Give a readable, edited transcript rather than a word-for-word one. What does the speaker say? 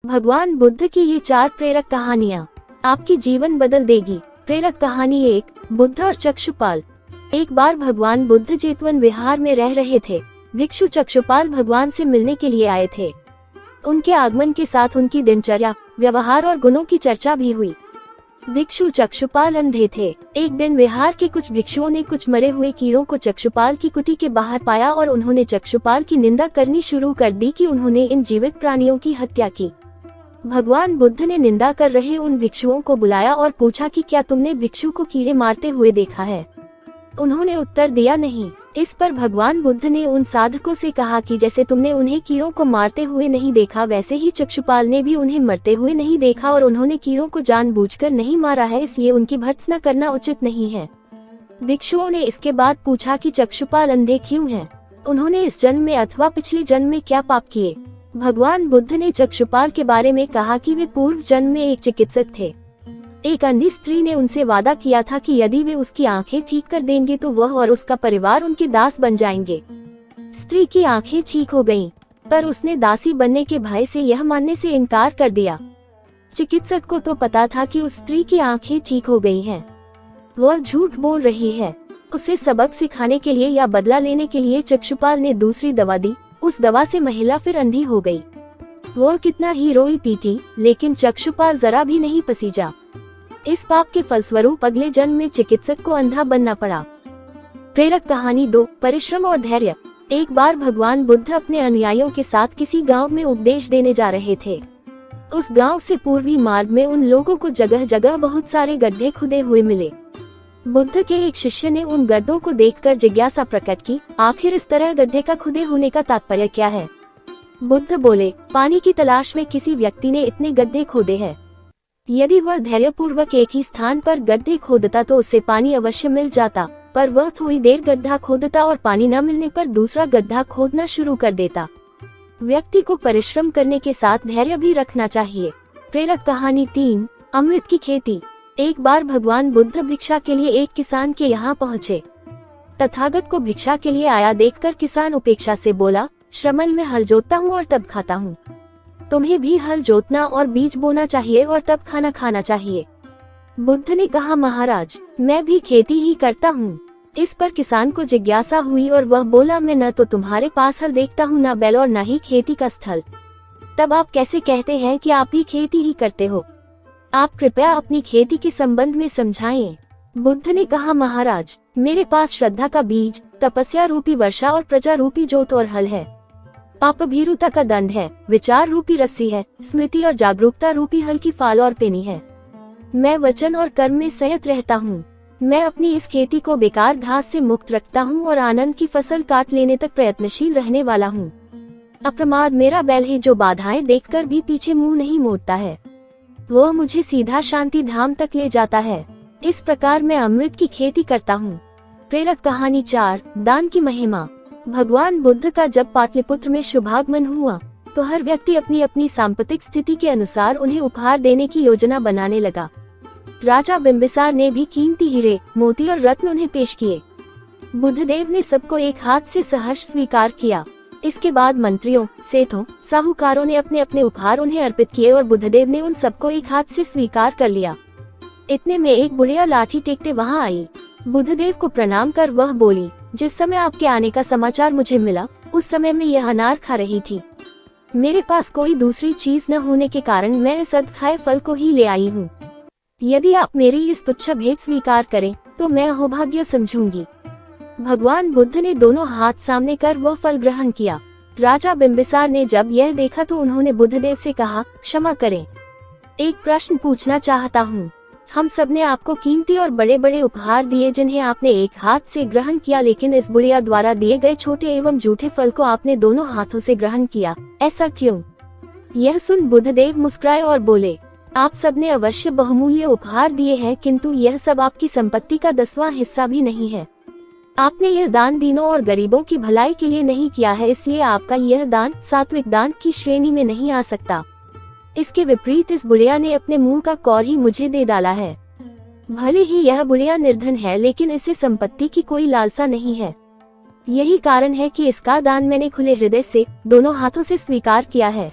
भगवान बुद्ध की ये 4 प्रेरक कहानियाँ आपकी जीवन बदल देगी। प्रेरक कहानी 1, बुद्ध और चक्षुपाल। एक बार भगवान बुद्ध जेतवन विहार में रह रहे थे। भिक्षु चक्षुपाल भगवान से मिलने के लिए आए थे। उनके आगमन के साथ उनकी दिनचर्या, व्यवहार और गुणों की चर्चा भी हुई। भिक्षु चक्षुपाल अंधे थे। एक दिन विहार के कुछ भिक्षुओं ने कुछ मरे हुए कीड़ों को चक्षुपाल की कुटी के बाहर पाया और उन्होंने चक्षुपाल की निंदा करनी शुरू कर दी कि उन्होंने इन जीवित प्राणियों की हत्या की। भगवान बुद्ध ने निंदा कर रहे उन भिक्षुओं को बुलाया और पूछा कि क्या तुमने भिक्षु को कीड़े मारते हुए देखा है? उन्होंने उत्तर दिया नहीं। इस पर भगवान बुद्ध ने उन साधकों से कहा कि जैसे तुमने उन्हें कीड़ों को मारते हुए नहीं देखा, वैसे ही चक्षुपाल ने भी उन्हें मरते हुए नहीं देखा और उन्होंने कीड़ों को जानबूझकर नहीं मारा है, इसलिए उनकी भर्त्सना करना उचित नहीं है। भिक्षुओं ने इसके बाद पूछा कि चक्षुपाल अंधे क्यों हैं? उन्होंने इस जन्म में अथवा पिछले जन्म में क्या पाप किए? भगवान बुद्ध ने चक्षुपाल के बारे में कहा कि वे पूर्व जन्म में एक चिकित्सक थे। एक अंधी स्त्री ने उनसे वादा किया था कि यदि वे उसकी आंखें ठीक कर देंगे तो वह और उसका परिवार उनके दास बन जाएंगे। स्त्री की आंखें ठीक हो गईं, पर उसने दासी बनने के भय से यह मानने से इनकार कर दिया। चिकित्सक को तो पता था कि उस स्त्री की आंखें ठीक हो गई हैं। वह झूठ बोल रही है। उसे सबक सिखाने के लिए या बदला लेने के लिए चक्षुपाल ने दूसरी दवा दी। उस दवा से महिला फिर अंधी हो गई। वह कितना ही रोई पीटी, लेकिन चक्षुपाल जरा भी नहीं पसीजा। इस पाप के फलस्वरूप अगले जन्म में चिकित्सक को अंधा बनना पड़ा। प्रेरक कहानी 2, परिश्रम और धैर्य। एक बार भगवान बुद्ध अपने अनुयायियों के साथ किसी गांव में उपदेश देने जा रहे थे। उस गांव से पूर्वी मार्ग में उन लोगों को जगह जगह बहुत सारे गड्ढे खुदे हुए मिले। बुद्ध के एक शिष्य ने उन गड्ढों को देखकर जिज्ञासा प्रकट की, आखिर इस तरह गड्ढे का खुदे होने का तात्पर्य क्या है? बुद्ध बोले, पानी की तलाश में किसी व्यक्ति ने इतने गड्ढे खोदे हैं। यदि वह धैर्यपूर्वक एक ही स्थान पर गड्ढे खोदता तो उसे पानी अवश्य मिल जाता, पर वह थोड़ी देर गड्ढा खोदता और पानी न मिलने पर दूसरा गड्ढा खोदना शुरू कर देता। व्यक्ति को परिश्रम करने के साथ धैर्य भी रखना चाहिए। प्रेरक कहानी 3, अमृत की खेती। एक बार भगवान बुद्ध भिक्षा के लिए एक किसान के यहाँ पहुँचे। तथागत को भिक्षा के लिए आया देखकर किसान उपेक्षा से बोला, श्रमण में हल जोतता हूँ और तब खाता हूँ। तुम्हें भी हल जोतना और बीज बोना चाहिए और तब खाना खाना चाहिए। बुद्ध ने कहा, महाराज, मैं भी खेती ही करता हूँ। इस पर किसान को जिज्ञासा हुई और वह बोला, मैं न तो तुम्हारे पास हल देखता हूँ, न बैल और न ही खेती का स्थल। तब आप कैसे कहते हैं कि आप ही खेती ही करते हो? आप कृपया अपनी खेती के संबंध में समझाएं। बुद्ध ने कहा, महाराज, मेरे पास श्रद्धा का बीज, तपस्या रूपी वर्षा और प्रजा रूपी जोत और हल है। पाप भीरुता का दंड है, विचार रूपी रस्सी है, स्मृति और जागरूकता रूपी हल की फाल और पेनी है। मैं वचन और कर्म में संयत रहता हूँ। मैं अपनी इस खेती को बेकार घास से मुक्त रखता हूँ और आनंद की फसल काट लेने तक प्रयत्नशील रहने वाला हूँ। अप्रमाद मेरा बैल है जो बाधाएं देखकर भी पीछे मुंह नहीं मोड़ता है। वह मुझे सीधा शांति धाम तक ले जाता है। इस प्रकार मैं अमृत की खेती करता हूँ। प्रेरक कहानी 4, दान की महिमा। भगवान बुद्ध का जब पाटलिपुत्र में शुभागमन हुआ तो हर व्यक्ति अपनी अपनी सांपत्तिक स्थिति के अनुसार उन्हें उपहार देने की योजना बनाने लगा। राजा बिंबिसार ने भी कीमती हीरे, मोती और रत्न उन्हें पेश किए। बुद्धदेव ने सबको एक हाथ से सहर्ष स्वीकार किया। इसके बाद मंत्रियों, सेठों, साहूकारों ने अपने अपने उपहार उन्हें अर्पित किए और बुद्धदेव ने उन सबको एक हाथ से स्वीकार कर लिया। इतने में एक बुढ़िया लाठी टेकते वहां आई। बुद्धदेव को प्रणाम कर वह बोली, जिस समय आपके आने का समाचार मुझे मिला उस समय मैं यह अनार खा रही थी। मेरे पास कोई दूसरी चीज न होने के कारण मैं इस अधखाए फल को ही ले आई हूँ। यदि आप मेरी इस तुच्छ भेंट स्वीकार करें तो मैं अहोभाग्य समझूंगी। भगवान बुद्ध ने दोनों हाथ सामने कर वह फल ग्रहण किया। राजा बिंबिसार ने जब यह देखा तो उन्होंने बुद्धदेव से कहा, क्षमा करें, एक प्रश्न पूछना चाहता हूँ। हम सब ने आपको कीमती और बड़े बड़े उपहार दिए जिन्हें आपने एक हाथ से ग्रहण किया, लेकिन इस बुढ़िया द्वारा दिए गए छोटे एवं जूठे फल को आपने दोनों हाथों से ग्रहण किया, ऐसा क्यों? यह सुन बुद्धदेव मुस्कुराए और बोले, आप सब ने अवश्य बहुमूल्य उपहार दिए हैं, किंतु यह सब आपकी संपत्ति का 10वां हिस्सा भी नहीं है। आपने यह दान दीनों और गरीबों की भलाई के लिए नहीं किया है, इसलिए आपका यह दान सात्विक दान की श्रेणी में नहीं आ सकता। इसके विपरीत इस बुढ़िया ने अपने मुंह का कौर ही मुझे दे डाला है। भले ही यह बुढ़िया निर्धन है, लेकिन इसे संपत्ति की कोई लालसा नहीं है। यही कारण है कि इसका दान मैंने खुले हृदय से दोनों हाथों से स्वीकार किया है।